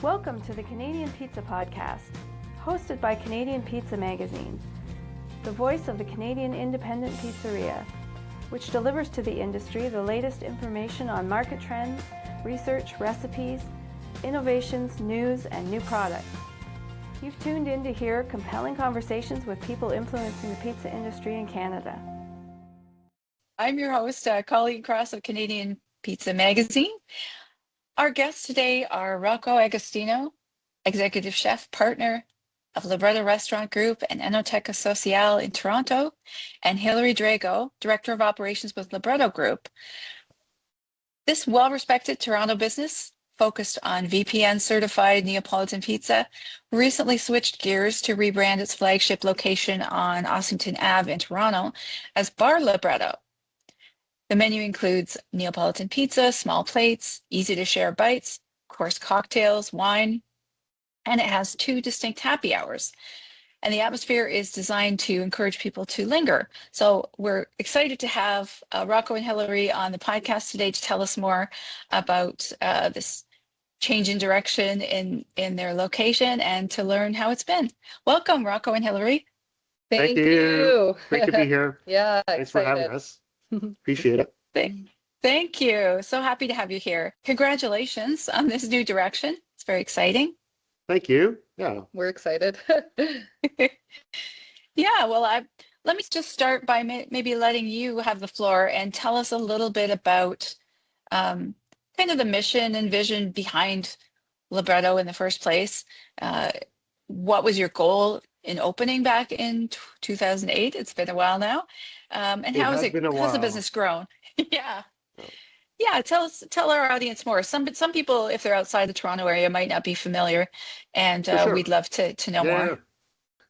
Welcome to the Canadian Pizza Podcast, hosted by Canadian Pizza Magazine, the voice of the Canadian independent pizzeria, which delivers to the industry the latest information on market trends, research, recipes, innovations, news, and new products. You've tuned in to hear compelling conversations with people influencing the pizza industry in Canada. I'm your host, Colleen Cross of Canadian Pizza Magazine. Our guests today are Rocco Agostino, Executive Chef Partner of Libretto Restaurant Group and Enoteca Sociale in Toronto, and Hilary Drago, Director of Operations with Libretto Group. This well-respected Toronto business, focused on VPN-certified Neapolitan pizza, recently switched gears to rebrand its flagship location on Ossington Avenue in Toronto as Bar Libretto. The menu includes Neapolitan pizza, small plates, easy to share bites, course cocktails, wine, and it has 2 distinct happy hours. And the atmosphere is designed to encourage people to linger. So we're excited to have Rocco and Hilary on the podcast today to tell us more about this change in direction in their location and to learn how it's been. Welcome, Rocco and Hilary. Thank you. Great to be here. Yeah, Thanks for having us. Appreciate it. Thank you. So happy to have you here. Congratulations on this new direction. It's very exciting. Thank you. Yeah. We're excited. Yeah, well, let me just start by maybe letting you have the floor and tell us a little bit about kind of the mission and vision behind Libretto in the first place. What was your goal in opening back in 2008? It's been a while now. And how's the business grown? Yeah. Yeah, tell our audience more. Some people, if they're outside the Toronto area, might not be familiar, and For sure. We'd love to know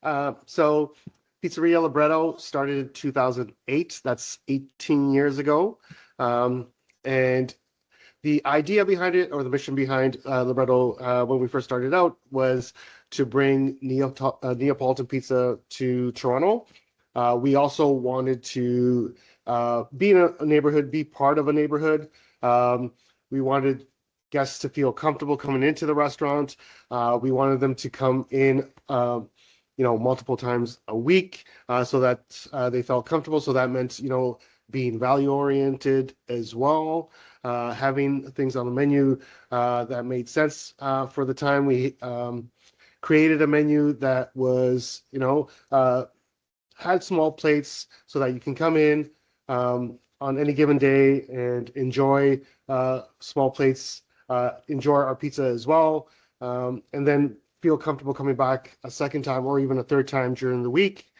more. So Pizzeria Libretto started in 2008. That's 18 years ago. And the idea behind it, or the mission behind Libretto, when we first started out, was to bring Neapolitan pizza to Toronto. We also wanted to be in a neighborhood, be part of a neighborhood. We wanted guests to feel comfortable coming into the restaurant. We wanted them to come in, multiple times a week, so that they felt comfortable. So that meant, being value oriented as well, having things on the menu that made sense for the time. We created a menu that was, had small plates so that you can come in on any given day and enjoy small plates, enjoy our pizza as well, and then feel comfortable coming back a second time or even a third time during the week.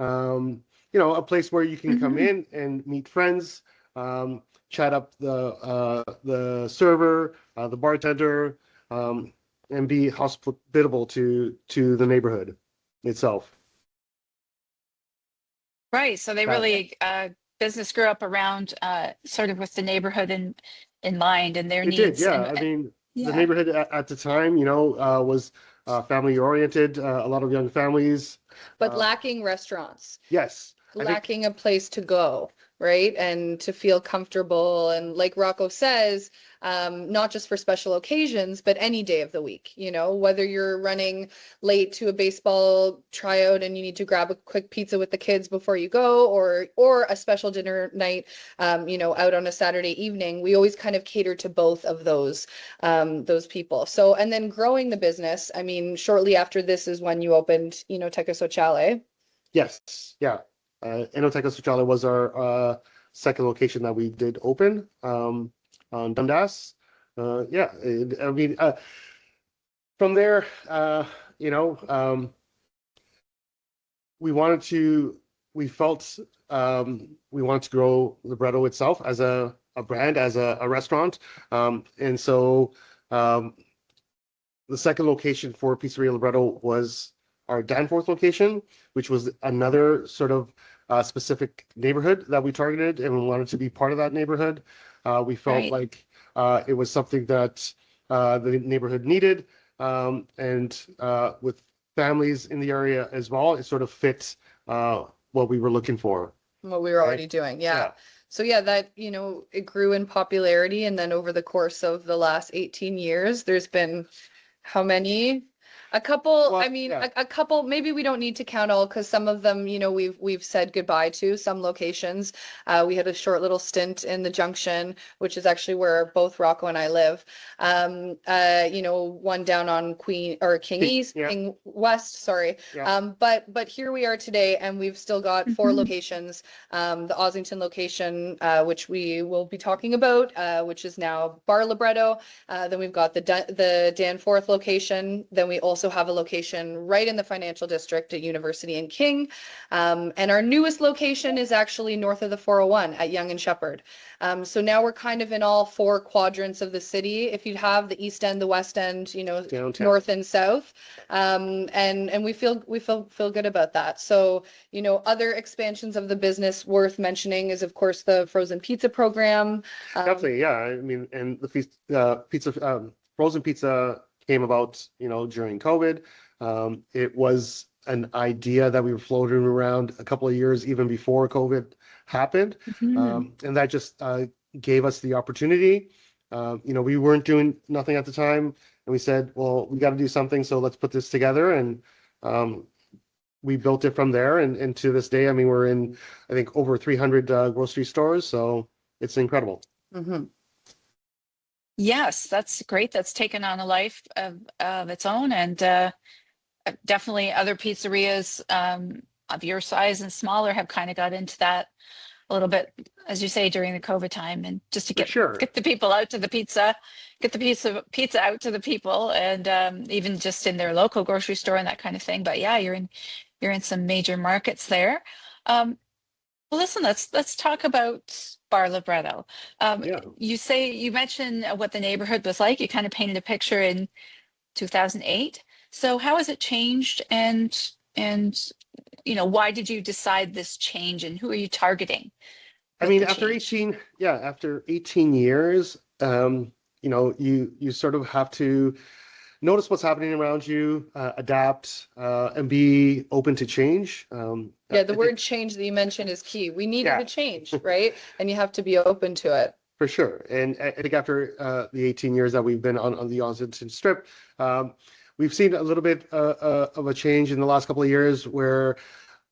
A place where you can come in and meet friends, chat up the server, the bartender, and be hospitable to the neighborhood itself. Right. So they really business grew up around sort of with the neighborhood in mind and their needs. It did, yeah. The neighborhood at the time, was family oriented. A lot of young families, but lacking restaurants. Yes. Lacking a place to go, right? And to feel comfortable. And like Rocco says, not just for special occasions, but any day of the week, whether you're running late to a baseball tryout and you need to grab a quick pizza with the kids before you go, or a special dinner night, out on a Saturday evening. We always kind of cater to both of those people. So, and then growing the business, shortly after this is when you opened Enoteca Sociale. Yes. Yeah. Enoteca Sociale was our second location that we did open on Dundas. From there, we wanted to grow Libretto itself as a brand, as a restaurant, and so the second location for Pizzeria Libretto was our Danforth location, which was another sort of specific neighborhood that we targeted, and we wanted to be part of that neighborhood. We felt like it was something that the neighborhood needed, and with families in the area as well, it sort of fit what we were looking for. What we were already doing, yeah. So that, it grew in popularity, and then over the course of the last 18 years, there's been how many? A couple, Well, I mean, yeah. a couple, maybe we don't need to count all because some of them, you know, we've said goodbye to some locations. We had a short little stint in the Junction, which is actually where both Rocco and I live. You know, one down on Queen or King East, Yeah. King West, sorry. Yeah. But here we are today, and we've still got 4 Mhm. locations. The Ossington location, which we will be talking about, which is now Bar Libretto. Then we've got the Danforth location. Then we also have a location right in the financial district at University and King. And our newest location is actually north of the 401 at Yonge and Shepherd. So now we're kind of in all 4 quadrants of the city. If you have the East End, the West End, you know, Downtown. north and south. And we feel good about that. So, you know, other expansions of the business worth mentioning is of course the frozen pizza program. Definitely, yeah. I mean, and the frozen pizza came about, you know, during COVID. It was an idea that we were floating around a couple of years even before COVID happened, Mhm. and that just gave us the opportunity. You know, we weren't doing nothing at the time, and we said, well, we got to do something, so let's put this together, and we built it from there. And to this day, I mean, we're in, I think, over 300 grocery stores, so it's incredible. Mm-hmm. Yes, that's great. That's taken on a life of its own, and definitely other pizzerias of your size and smaller have kind of got into that a little bit, as you say, during the COVID time, and just to For sure. get the people out to the pizza, get the pizza out to the people, and even just in their local grocery store and that kind of thing. But yeah, you're in some major markets there. Well, listen, let's talk about Bar Libretto. Yeah. You mentioned what the neighborhood was like. You kind of painted a picture in 2008. So how has it changed, and you know, why did you decide this change, and who are you targeting I with mean, the after change? 18, yeah, after 18 years, you know, you sort of have to notice what's happening around you, adapt, and be open to change. Yeah, the I word think, change that you mentioned is key. We needed yeah, a change, right? And you have to be open to it. for sure. And I think after the 18 years that we've been on the Ossington Strip, we've seen a little bit of a change in the last couple of years where,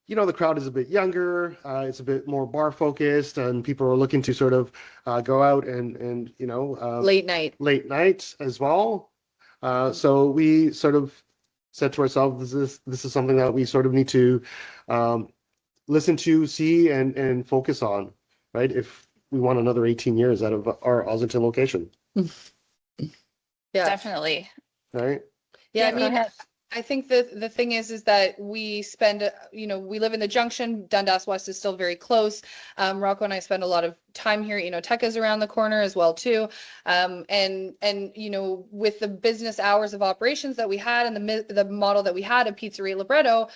you know, the crowd is a bit younger, it's a bit more bar focused, and people are looking to sort of go out and you know, Late night. late night as well. So we sort of said to ourselves, this is something that we sort of need to listen to, see, and focus on, right? If we want another 18 years out of our Ossington location, Yeah. Definitely. right? Yeah, I Go mean, ahead. I think the thing is that we spend, you know, we live in the Junction. Dundas West is still very close. Rocco and I spend a lot of time here. Enoteca's around the corner as well too. And you know, with the business hours of operations that we had and the model that we had at Pizzeria Libretto,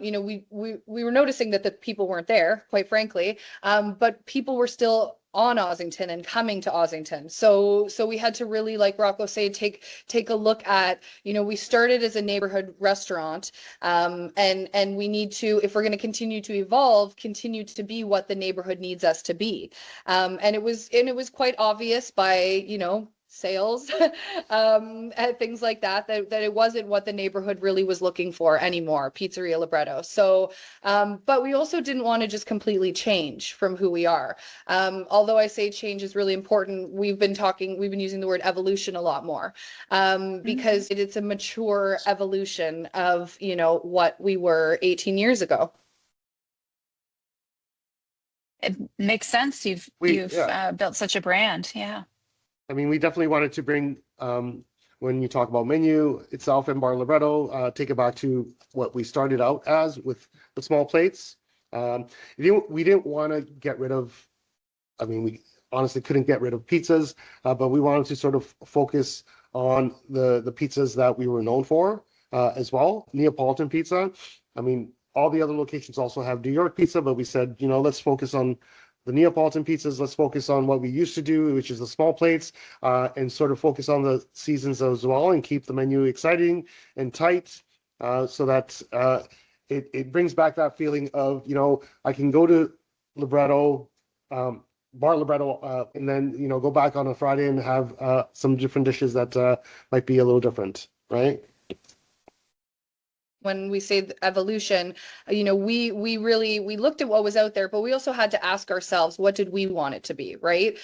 you know, we were noticing that the people weren't there, quite frankly. But people were still on Ossington and coming to Ossington. So we had to really, like Rocco said, take a look at, you know, we started as a neighborhood restaurant, and we need to, if we're going to continue to evolve, continue to be what the neighborhood needs us to be. And it was quite obvious by, you know, sales, and things like that it wasn't what the neighborhood really was looking for anymore, Pizzeria Libretto. So, but we also didn't want to just completely change from who we are. Although I say change is really important, we've been using the word evolution a lot more, because it's a mature evolution of, you know, what we were 18 years ago. It makes sense. You've Yeah. built such a brand. Yeah. I mean, we definitely wanted to bring, when you talk about menu itself in Bar Libretto, take it back to what we started out as with the small plates. We didn't want to get rid of, I mean, we honestly couldn't get rid of pizzas, but we wanted to sort of focus on the pizzas that we were known for as well. Neapolitan pizza. I mean, all the other locations also have New York pizza, but we said, you know, let's focus on the Neapolitan pizzas. Let's focus on what we used to do, which is the small plates, and sort of focus on the seasons as well, and keep the menu exciting and tight, so that it brings back that feeling of, you know, I can go to Libretto, Bar Libretto, and then, you know, go back on a Friday and have some different dishes that might be a little different. right? When we say evolution, we really, we looked at what was out there, but we also had to ask ourselves, what did we want it to be, right?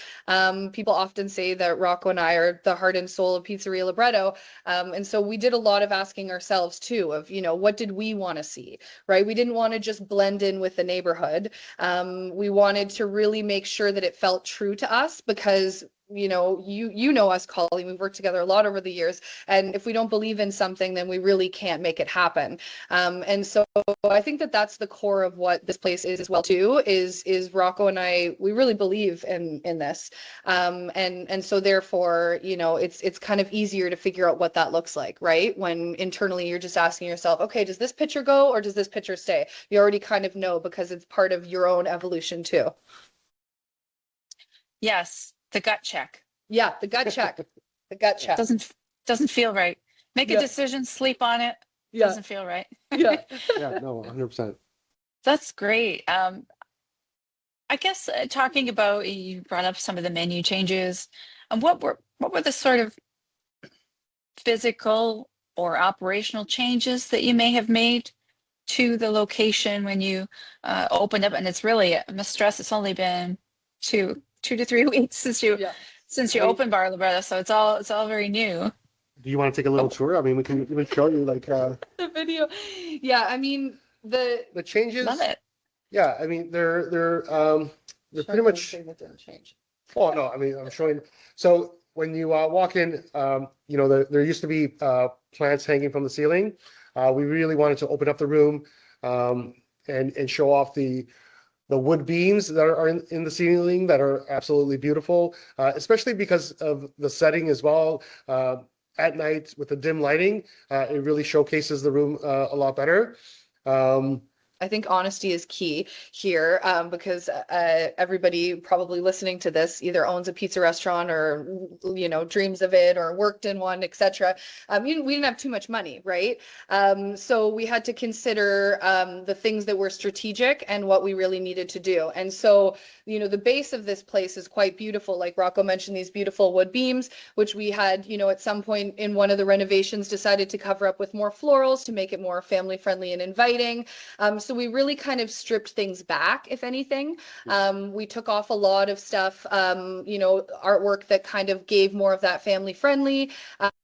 People often say that Rocco and I are the heart and soul of Pizzeria Libretto. And so we did a lot of asking ourselves too, of, what did we want to see, right? We didn't want to just blend in with the neighborhood. We wanted to really make sure that it felt true to us, because you know us, Colleen, we've worked together a lot over the years, and if we don't believe in something, then we really can't make it happen. And so I think that that's the core of what this place is as well too, is Rocco and I, we really believe in this. And so therefore, it's kind of easier to figure out what that looks like, right? When internally you're just asking yourself, okay, does this picture go or does this picture stay? You already kind of know, because it's part of your own evolution too. Yes, the gut check. Yeah, the gut check. The gut check. Doesn't feel right. Make a decision, sleep on it. Doesn't feel right. Yeah. Yeah, no, 100%. That's great. I guess talking about, you brought up some of the menu changes, and what were the sort of physical or operational changes that you may have made to the location when you opened up? And it's really, I must stress, it's only been two to 3 weeks since you opened Bar Libretto, so it's all very new. Do you want to take a little tour? I mean, we can even show you the video. Yeah, I mean the changes. Love it. Yeah, I mean they're pretty much. Didn't change. Oh no, I mean I'm showing. So when you walk in, there used to be plants hanging from the ceiling. We really wanted to open up the room and show off the wood beams that are in the ceiling that are absolutely beautiful, especially because of the setting as well. At night with the dim lighting, it really showcases the room a lot better. I think honesty is key here, because everybody probably listening to this either owns a pizza restaurant or, dreams of it or worked in one, etc. We didn't have too much money, right? So we had to consider the things that were strategic and what we really needed to do. And so, the base of this place is quite beautiful. Like Rocco mentioned, these beautiful wood beams, which we had, at some point in one of the renovations decided to cover up with more florals to make it more family friendly and inviting. So we really kind of stripped things back, if anything. We took off a lot of stuff, artwork that kind of gave more of that family friendly,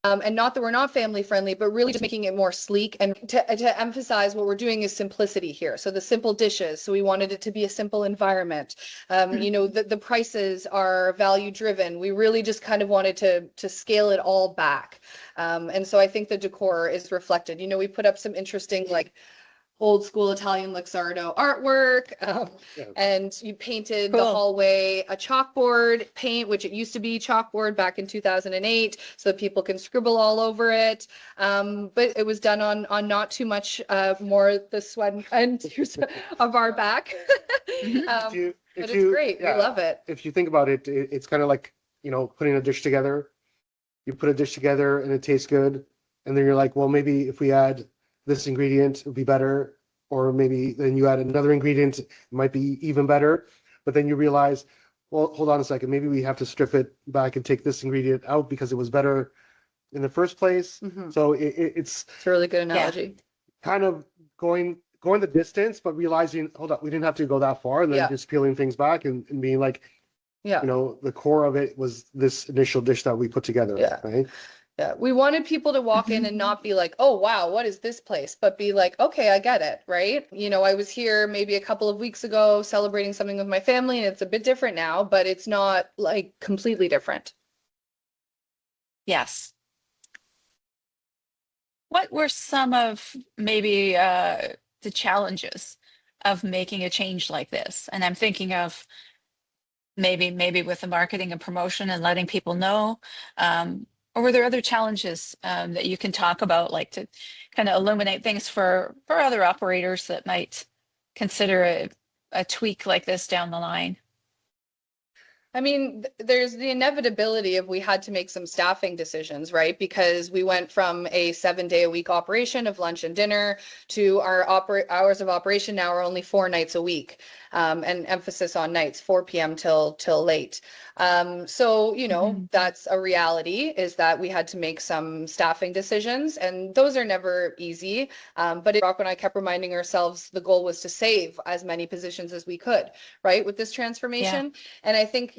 and not that we're not family friendly, but really just making it more sleek, and to emphasize what we're doing is simplicity here. So the simple dishes. So we wanted it to be a simple environment. The prices are value driven. We really just kind of wanted to scale it all back. And so I think the decor is reflected. We put up some interesting, like, old school Italian Luxardo artwork, and you painted the hallway a chalkboard paint, which it used to be chalkboard back in 2008, so that people can scribble all over it. But it was done on not too much more the sweat and tears of our back. But it's great. We love it. If you think about it, it's kind of like, putting a dish together. You put a dish together and it tastes good, and then you're like, well, maybe if we add this ingredient, it would be better, or maybe then you add another ingredient, it might be even better. But then you realize, well, hold on a second, maybe we have to strip it back and take this ingredient out because it was better in the first place. So it's a really good analogy. Kind of going the distance, but realizing, hold up, we didn't have to go that far, and then just peeling things back and being like, the core of it was this initial dish that we put together, right? Yeah, we wanted people to walk in and not be like, oh, wow, what is this place? But be like, okay, I get it, right? I was here maybe a couple of weeks ago celebrating something with my family, and it's a bit different now, but it's not like completely different. Yes. What were some of maybe the challenges of making a change like this? And I'm thinking of maybe with the marketing and promotion and letting people know. Or were there other challenges that you can talk about, like to kind of illuminate things for other operators that might consider a tweak like this down the line? I mean, there's the inevitability of we had to make some staffing decisions, right? Because we went from a 7-day-a-week operation of lunch and dinner to our hours of operation now are only 4 nights a week. and emphasis on nights, 4 p.m. till late. So, you know, that's a reality, is that we had to make some staffing decisions, and those are never easy. But Rocco and I kept reminding ourselves the goal was to save as many positions as we could, right, with this transformation. And I think,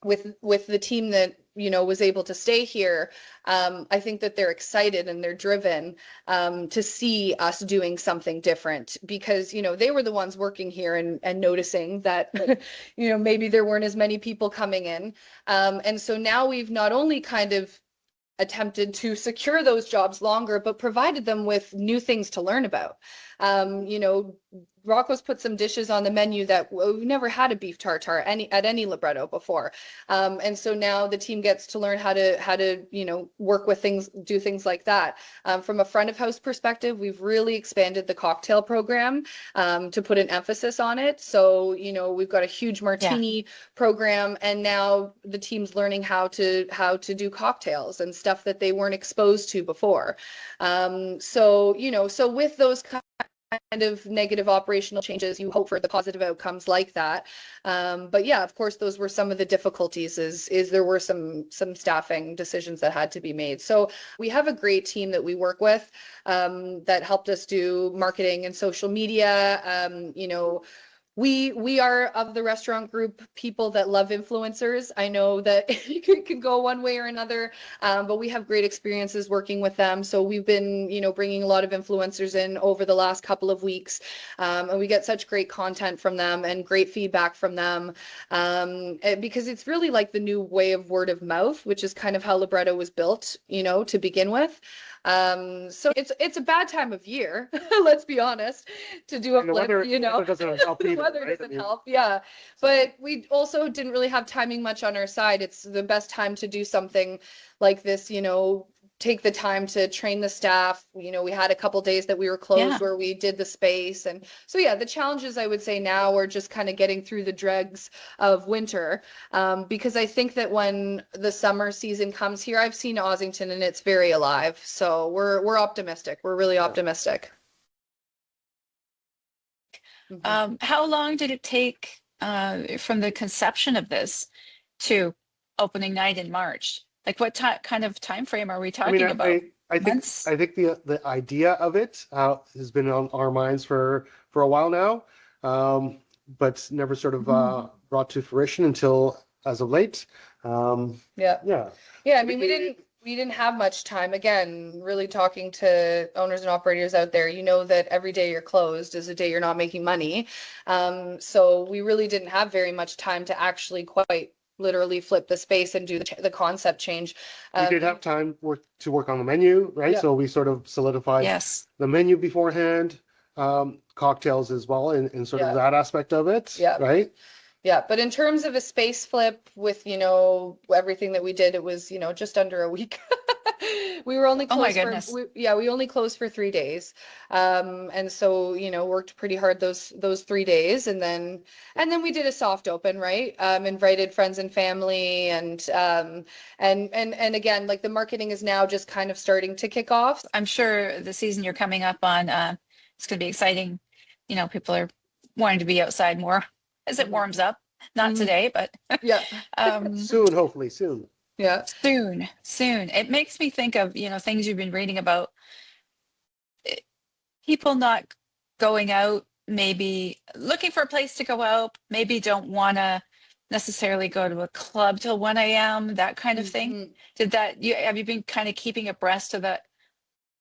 with the team that, was able to stay here, I think that they're excited and they're driven to see us doing something different, because, they were the ones working here and noticing that, maybe there weren't as many people coming in. And so now we've not only kind of attempted to secure those jobs longer, but provided them with new things to learn about. Rocco's put some dishes on the menu that we've never had a beef tartare at any libretto before. And so now the team gets to learn how to work with things, do things like that. From a front of house perspective, we've really expanded the cocktail program to put an emphasis on it. So, we've got a huge martini program, and now the team's learning how to do cocktails and stuff that they weren't exposed to before. So with those kind of negative operational changes, you hope for the positive outcomes like that. But yeah, of course, those were some of the difficulties, is there were some staffing decisions that had to be made. So we have a great team that we work with that helped us do marketing and social media. We are, of the restaurant group, people that love influencers. I know that it could go one way or another, but we have great experiences working with them. So we've been, bringing a lot of influencers in over the last couple of weeks, and we get such great content from them and great feedback from them, because it's really like the new way of word of mouth, which is kind of how Libretto was built, to begin with. So it's a bad time of year, let's be honest, to do a flip, weather doesn't help either, weather right? doesn't help, yeah. But we also didn't really have timing much on our side. It's the best time to do something like this, take the time to train the staff. We had a couple days that we were closed where we did the space. And so, yeah, the challenges I would say now are just kind of getting through the dregs of winter. Because I think that when the summer season comes here, I've seen Ossington and it's very alive. So we're optimistic. We're really optimistic. How long did it take from the conception of this to opening night in March? Like, what kind of time frame are we talking about? I think the idea of it has been on our minds for a while now, but never sort of brought to fruition until as of late. Yeah. I mean, we didn't have much time. Again, really talking to owners and operators out there, that every day you're closed is a day you're not making money. So we really didn't have very much time to actually quite literally flip the space and do the concept change. We did have time to work on the menu, right? So we sort of solidified the menu beforehand, cocktails as well, and sort of that aspect of it, right? Yeah, but in terms of a space flip with, everything that we did, it was, just under a week. We were only closed we only closed for 3 days. And so, worked pretty hard those 3 days, and then we did a soft open, right? Invited friends and family, and again, like, the marketing is now just kind of starting to kick off. I'm sure the season you're coming up on, it's going to be exciting. People are wanting to be outside more as it warms up. Not today, but soon, hopefully soon. Yeah. Soon. It makes me think of, things you've been reading about. People not going out, maybe looking for a place to go out, maybe don't want to necessarily go to a club till 1 a.m., that kind of thing. Have you been kind of keeping abreast of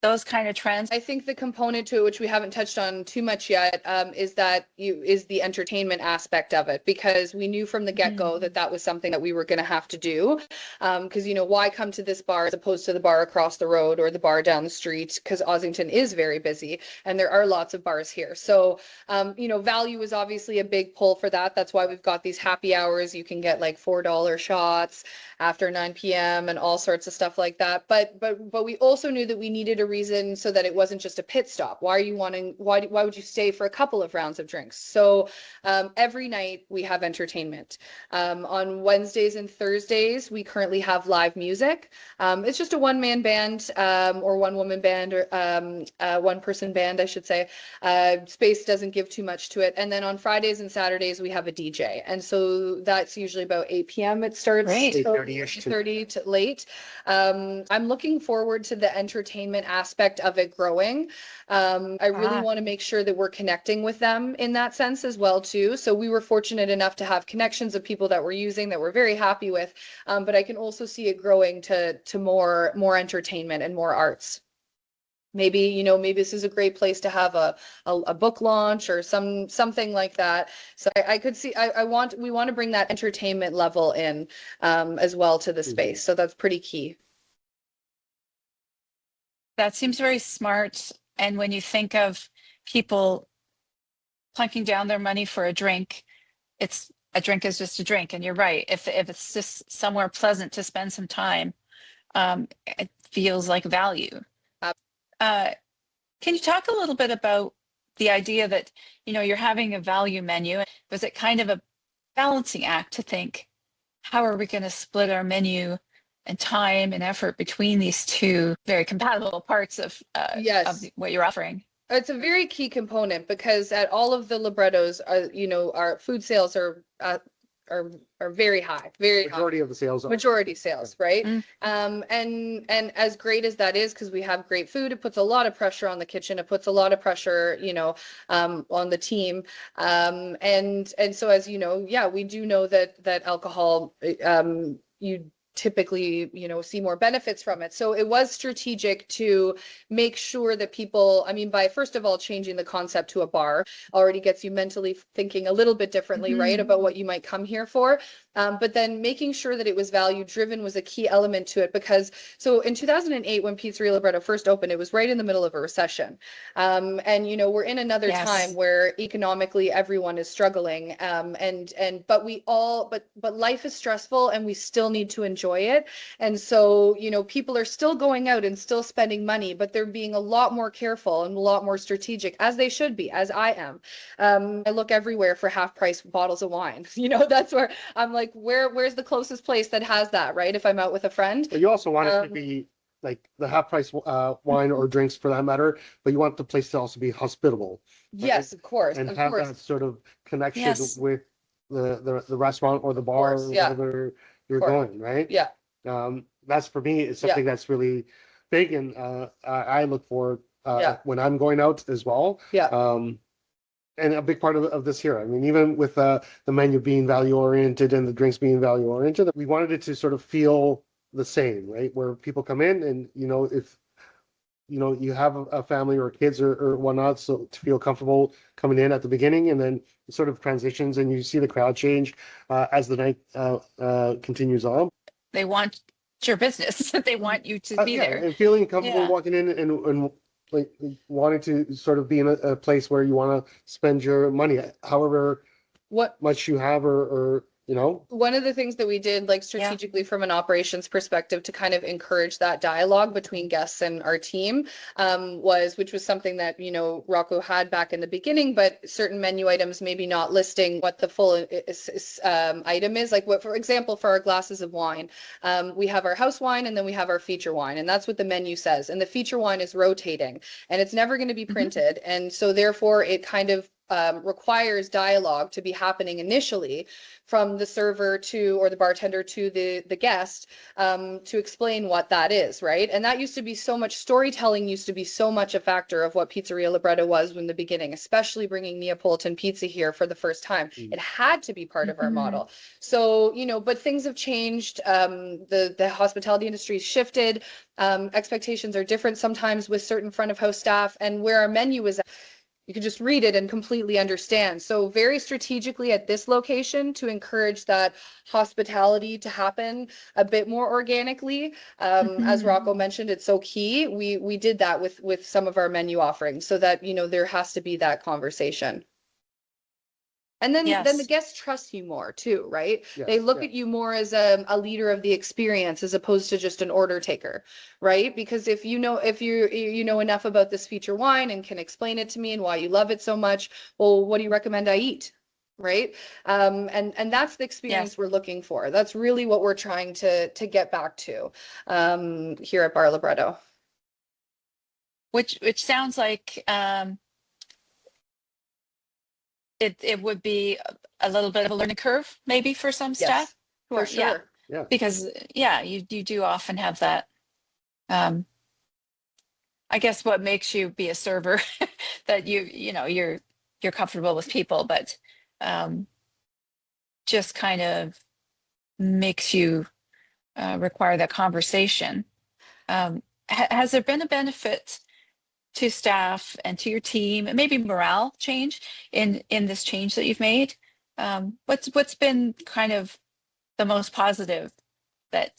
those kind of trends? I think the component to it, which we haven't touched on too much yet, is the entertainment aspect of it, because we knew from the get-go that was something that we were going to have to do. Because, why come to this bar as opposed to the bar across the road or the bar down the street? Because Ossington is very busy and there are lots of bars here. So, value is obviously a big pull for that. That's why we've got these happy hours. You can get like $4 shots after 9 p.m. and all sorts of stuff like that. But we also knew that we needed a reason so that it wasn't just a pit stop. Why would you stay for a couple of rounds of drinks? So every night we have entertainment. On Wednesdays and Thursdays, we currently have live music. It's just a one-man band or one-woman band or one-person band, I should say. Space doesn't give too much to it. And then on Fridays and Saturdays, we have a DJ. And so that's usually about 8 p.m. It starts. Great. 8:30-ish. 8:30 to late. I'm looking forward to the entertainment aspect of it growing. I really want to make sure that we're connecting with them in that sense as well too. So we were fortunate enough to have connections of people that we're using that we're very happy with. But I can also see it growing to more entertainment and more arts. Maybe this is a great place to have a book launch or something like that. So I could see we want to bring that entertainment level in as well to the space. So that's pretty key. That seems very smart. And when you think of people plunking down their money for a drink, a drink is just a drink. And you're right. If it's just somewhere pleasant to spend some time, it feels like value. Can you talk a little bit about the idea that, you're having a value menu? Was it kind of a balancing act to think, how are we going to split our menu and time and effort between these two very compatible parts of what you're offering? It's a very key component because at all of the librettos, our food sales are very high, Majority of the sales are. Majority sales, right? Mm. And as great as that is, because we have great food, it puts a lot of pressure on the kitchen. It puts a lot of pressure, on the team. And so as we do know that alcohol, you typically see more benefits from it. So it was strategic to make sure that people, by first of all changing the concept to a bar already gets you mentally thinking a little bit differently, right, about what you might come here for. But then making sure that it was value driven was a key element to it, because so in 2008 when Pizzeria Libretto first opened, it was right in the middle of a recession. And we're in another time where economically everyone is struggling. But life is stressful and we still need to enjoy it. And so, people are still going out and still spending money, but they're being a lot more careful and a lot more strategic, as they should be, as I am. I look everywhere for half price bottles of wine. That's where I'm like, where's the closest place that has that, right? If I'm out with a friend. But you also want it to be like the half price wine or drinks for that matter, but you want the place to also be hospitable. Right? Yes, of course. And have that sort of connection with the restaurant or the bar or wherever you're going, right? Yeah. That's for me, it's something that's really big, and I look for when I'm going out as well. Yeah. And a big part of this here, even with the menu being value oriented and the drinks being value oriented, we wanted it to sort of feel the same, right? Where people come in and, if, you have a family or kids or whatnot, so to feel comfortable coming in at the beginning, and then it sort of transitions and you see the crowd change as the night continues on. They want your business. They want you to be there. And feeling comfortable walking in and like wanting to sort of be in a place where you want to spend your money, however much you have or One of the things that we did strategically from an operations perspective to kind of encourage that dialogue between guests and our team which was something that, Rocco had back in the beginning, but certain menu items maybe not listing what the full item is. Like for example, for our glasses of wine, we have our house wine and then we have our feature wine, and that's what the menu says. And the feature wine is rotating and it's never going to be printed. And so therefore it kind of requires dialogue to be happening initially from the server or the bartender to the guest to explain what that is, right? And that used to be so much, storytelling used to be so much a factor of what Pizzeria Libretto was in the beginning, especially bringing Neapolitan pizza here for the first time. It had to be part of our model. So, but things have changed. The hospitality industry has shifted. Expectations are different sometimes with certain front of house staff, and where our menu is, you can just read it and completely understand. So very strategically at this location to encourage that hospitality to happen a bit more organically. As Rocco mentioned, it's so key. We did that with some of our menu offerings so that, there has to be that conversation. And then the Yes. guests trust you more too, right? Yes, They look yeah. at you more as a leader of the experience as opposed to just an order taker, right? Because if you know enough about this feature wine and can explain it to me and why you love it so much, well, what do you recommend I eat? Right? And that's the experience Yes. we're looking for. That's really what we're trying to get back to here at Bar Libretto. Which sounds like it would be a little bit of a learning curve maybe for some staff Yes, who for are, yeah, sure. Yeah. because you do often have that. I guess what makes you be a server that you're comfortable with people, but just kind of makes you require that conversation. Has there been a benefit to staff and to your team, and maybe morale change in this change that you've made? What's been kind of the most positive that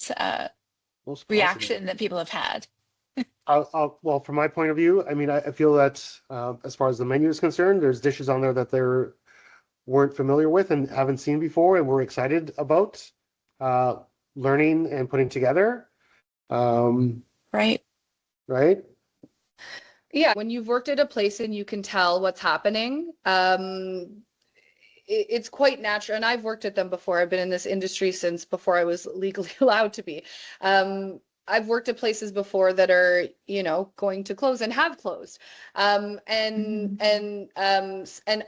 Most positive. reaction that people have had? Well, from my point of view, I mean, I feel that as far as the menu is concerned, there's dishes on there that they weren't familiar with and haven't seen before, and we're excited about learning and putting together. Right. Right? Yeah, when you've worked at a place and you can tell what's happening, it's quite natural. And I've worked at them before. I've been in this industry since before I was legally allowed to be. I've worked at places before that are, going to close and have closed. And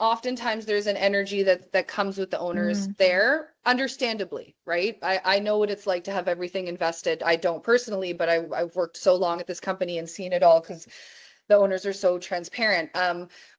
oftentimes there's an energy that comes with the owners there, understandably, right? I know what it's like to have everything invested. I don't personally, but I've worked so long at this company and seen it all because the owners are so transparent.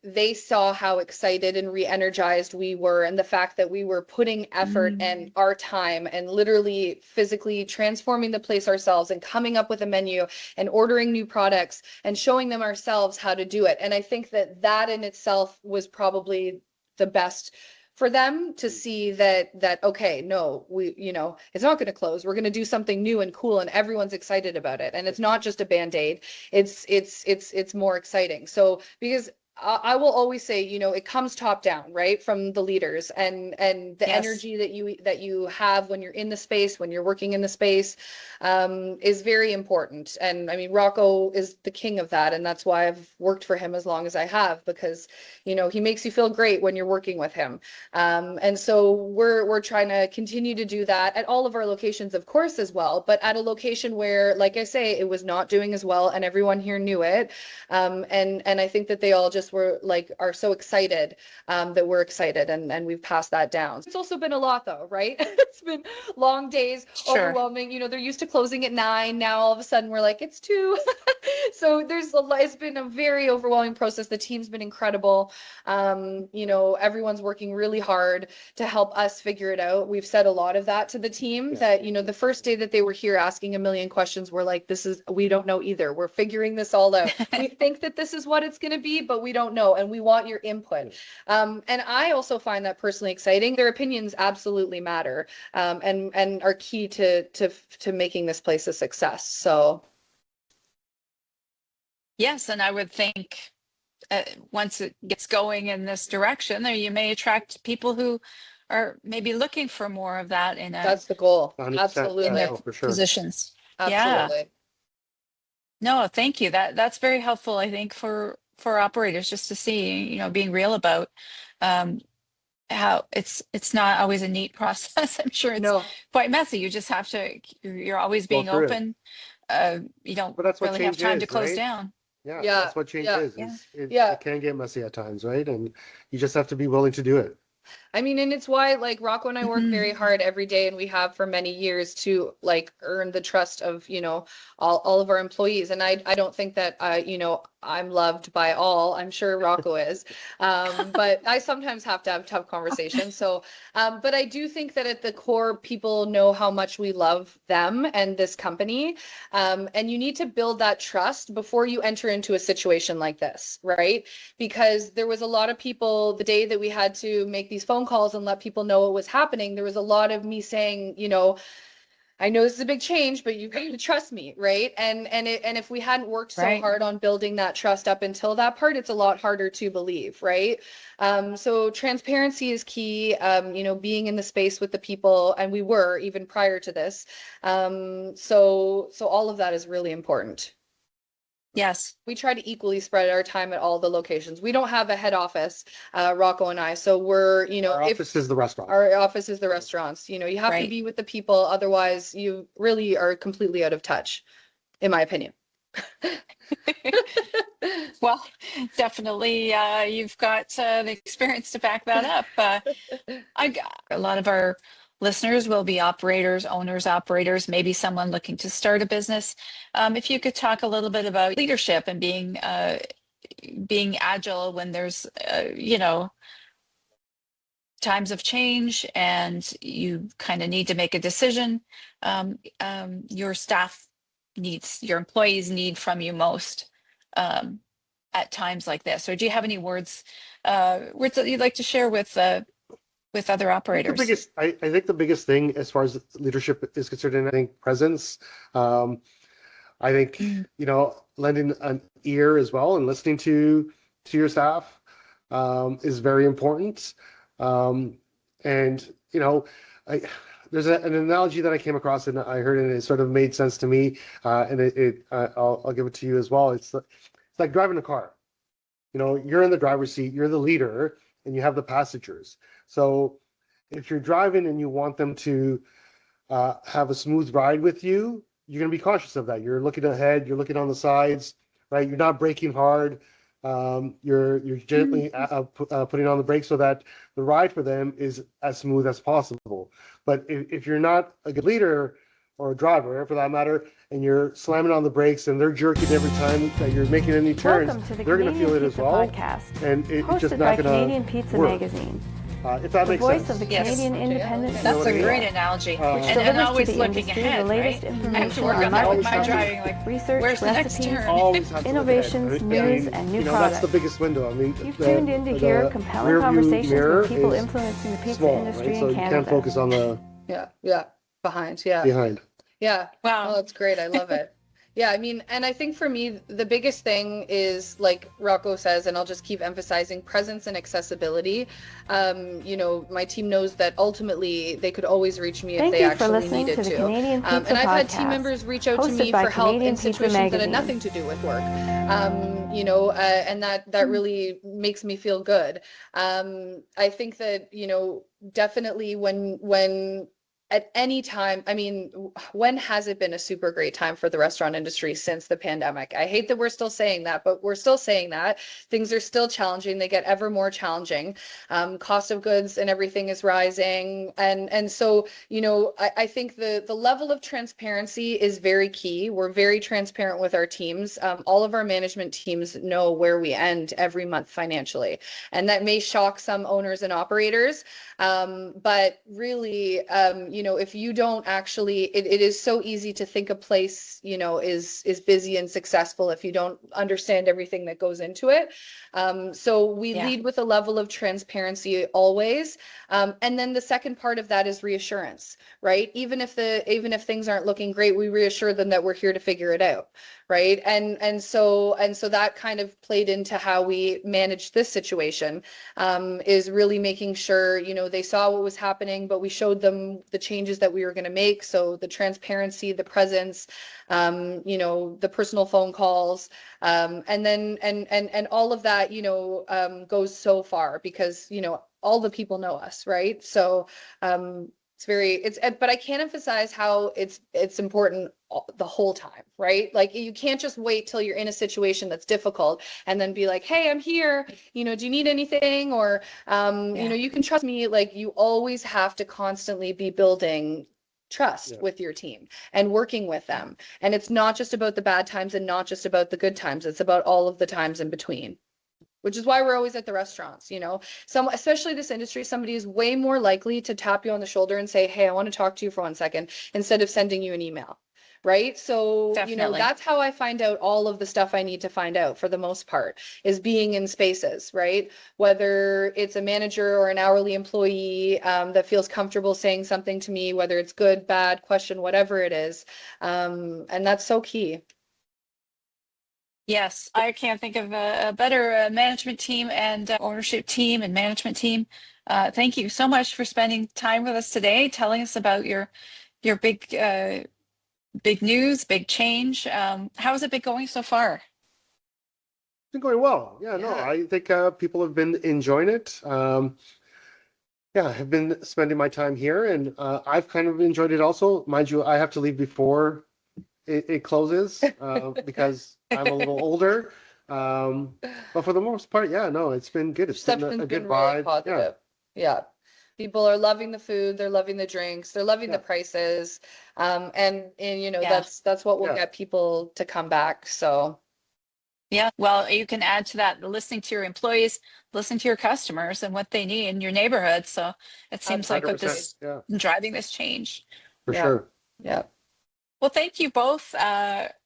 They saw how excited and re-energized we were, and the fact that we were putting effort and our time and literally physically transforming the place ourselves and coming up with a menu and ordering new products and showing them ourselves how to do it. And I think that in itself was probably the best for them to see that okay, no, it's not going to close. We're going to do something new and cool, and everyone's excited about it. And it's not just a band-aid. It's more exciting. So because I will always say, it comes top down, right, from the leaders, and the energy that you have when you're in the space, when you're working in the space, is very important. And I mean, Rocco is the king of that, and that's why I've worked for him as long as I have, because he makes you feel great when you're working with him. And so we're trying to continue to do that at all of our locations, of course, as well, but at a location where, like I say, it was not doing as well, and everyone here knew it. And I think that they all just are so excited that we're excited, and we've passed that down. It's also been a lot though, right? It's been long days, overwhelming. They're used to closing at 9. Now all of a sudden we're like, it's 2. So it's been a very overwhelming process. The team's been incredible. Everyone's working really hard to help us figure it out. We've said a lot of that to the team, that the first day that they were here asking a million questions, we're like, we don't know either. We're figuring this all out. We think that this is what it's going to be, but we don't know, and we want your input. And I also find that personally exciting. Their opinions absolutely matter, and are key to making this place a success. So Yes, and I would think once it gets going in this direction, there you may attract people who are maybe looking for more of that that's the goal. 100%. Absolutely. in their for sure. positions. Absolutely. Yeah. No, thank you. That's very helpful, I think, for operators, just to see, being real about how it's not always a neat process. I'm sure it's quite messy. You just have to, you're always being through it. open. You don't But that's what really have change time to is, close right? down. Yeah, Yeah, that's what change yeah, is. yeah. It can get messy at times, right? And you just have to be willing to do it. I mean, and it's why Rocco and I work Mhm. very hard every day, and we have for many years to earn the trust of, all of our employees. And I don't think that I'm loved by all. I'm sure Rocco is. But I sometimes have to have tough conversations. So, but I do think that at the core, people know how much we love them and this company. And you need to build that trust before you enter into a situation like this, right? Because there was a lot of people, the day that we had to make these phone calls and let people know what was happening, there was a lot of me saying, I know this is a big change, but you've got to trust me, right? And if we hadn't worked so Right. hard on building that trust up until that part, it's a lot harder to believe, right? So transparency is key. Being in the space with the people, and we were even prior to this. So all of that is really important. Yes. We try to equally spread our time at all the locations. We don't have a head office, Rocco and I. So we're, Our office is the restaurant. Our office is the restaurants. You have to Right. be with the people, otherwise you really are completely out of touch, in my opinion. Well, definitely, you've got the experience to back that up. A lot of our listeners will be operators, owners, operators, maybe someone looking to start a business. If you could talk a little bit about leadership and being agile when there's, times of change and you kind of need to make a decision, your staff needs, your employees need from you most at times like this. Or do you have any words that you'd like to share with other operators? I think the biggest thing as far as leadership is concerned, and I think presence. I think lending an ear as well and listening to your staff is very important. There's an analogy that I came across and I heard, and it sort of made sense to me. I'll give it to you as well. It's like driving a car. You're in the driver's seat, you're the leader, and you have the passengers. So if you're driving and you want them to have a smooth ride with you, you're going to be cautious of that. You're looking ahead, you're looking on the sides, right? You're not braking hard. You're gently putting on the brakes so that the ride for them is as smooth as possible. But if you're not a good leader or a driver, for that matter, and you're slamming on the brakes and they're jerking every time that you're making any turns, Welcome to the they're going to Canadian feel it as Pizza well, Podcast, and it's hosted just by not going Canadian to Pizza work. Magazine, If that the makes voice sense. of the Yes. Canadian Independent That's a Pizzeria, great analogy. which And delivers always to the looking industry ahead, the latest right? I have to information work on on that with my market driving. trends, Like, research, where's the next recipes, turn? Always have to look innovations, ahead. news, and new That's products. the biggest window. You've tuned in to hear compelling rearview conversations mirror with people is influencing the pizza small, industry right? So in you Canada. can't focus on the Behind. behind. Yeah. Wow. Oh, that's great. I love it. Yeah, I mean, and I think for me, the biggest thing is, like Rocco says, and I'll just keep emphasizing, presence and accessibility. My team knows that ultimately they could always reach me if they actually needed to the Canadian Pizza And I've had Podcast, team members reach out to hosted me by for help Canadian in Pizza situations that had Magazine. nothing to do with work. And that really makes me feel good. I think that, definitely when at any time, I mean, when has it been a super great time for the restaurant industry since the pandemic? I hate that we're still saying that, but we're still saying that. Things are still challenging. They get ever more challenging. Cost of goods and everything is rising. And so, I think the level of transparency is very key. We're very transparent with our teams. All of our management teams know where we end every month financially. And that may shock some owners and operators. But really, if you don't actually, it is so easy to think a place, is busy and successful if you don't understand everything that goes into it. So we lead with a level of transparency always. And then the second part of that is reassurance, right? Even if things aren't looking great, we reassure them that we're here to figure it out. Right. And so that kind of played into how we managed this situation, is really making sure, they saw what was happening, but we showed them the changes that we were going to make. So the transparency, the presence, the personal phone calls, and then, and all of that, goes so far because, all the people know us. Right. So, but I can't emphasize how it's important the whole time, right? Like you can't just wait till you're in a situation that's difficult and then be like, hey, I'm here, do you need anything? Or, you can trust me. Like you always have to constantly be building trust with your team and working with them. And it's not just about the bad times and not just about the good times. It's about all of the times in between. Which is why we're always at the restaurants, especially this industry, somebody is way more likely to tap you on the shoulder and say, hey, I want to talk to you for 1 second instead of sending you an email, right? So, Definitely. that's how I find out all of the stuff I need to find out for the most part, is being in spaces, right? Whether it's a manager or an hourly employee that feels comfortable saying something to me, whether it's good, bad, question, whatever it is. And that's so key. Yes, I can't think of a better management team and ownership team and management team. Thank you so much for spending time with us today, telling us about your big news, big change. How has it been going so far? It's been going well. Yeah, no, Yeah. I think people have been enjoying it. Yeah, I've been spending my time here, and I've kind of enjoyed it also. Mind you, I have to leave before it closes because I'm a little older. But for the most part, yeah, no, it's been good. It's been Reception's a good been really vibe. positive. Yeah. People are loving the food, they're loving the drinks, they're loving the Yeah. prices. And Yeah. that's what will Yeah. get people to come back. So Yeah, well, you can add to that listening to your employees, listening to your customers and what they need in your neighborhood. So it seems like what 100%. this Yeah, driving this change. for yeah, sure. yeah. Well, thank you both,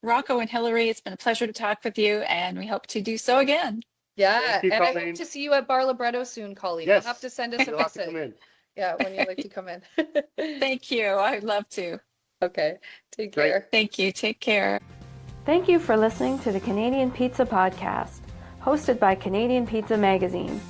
Rocco and Hilary. It's been a pleasure to talk with you, and we hope to do so again. Yeah, Thank you, and I hope Colleen. to see you at Bar Libretto soon, Colleen. You'll Yes, have to send us a you'll have to visit. come in. Yeah, when you like to come in. Thank you. I'd love to. Okay, take Great. care. Thank you. Take care. Thank you for listening to the Canadian Pizza Podcast, hosted by Canadian Pizza Magazine.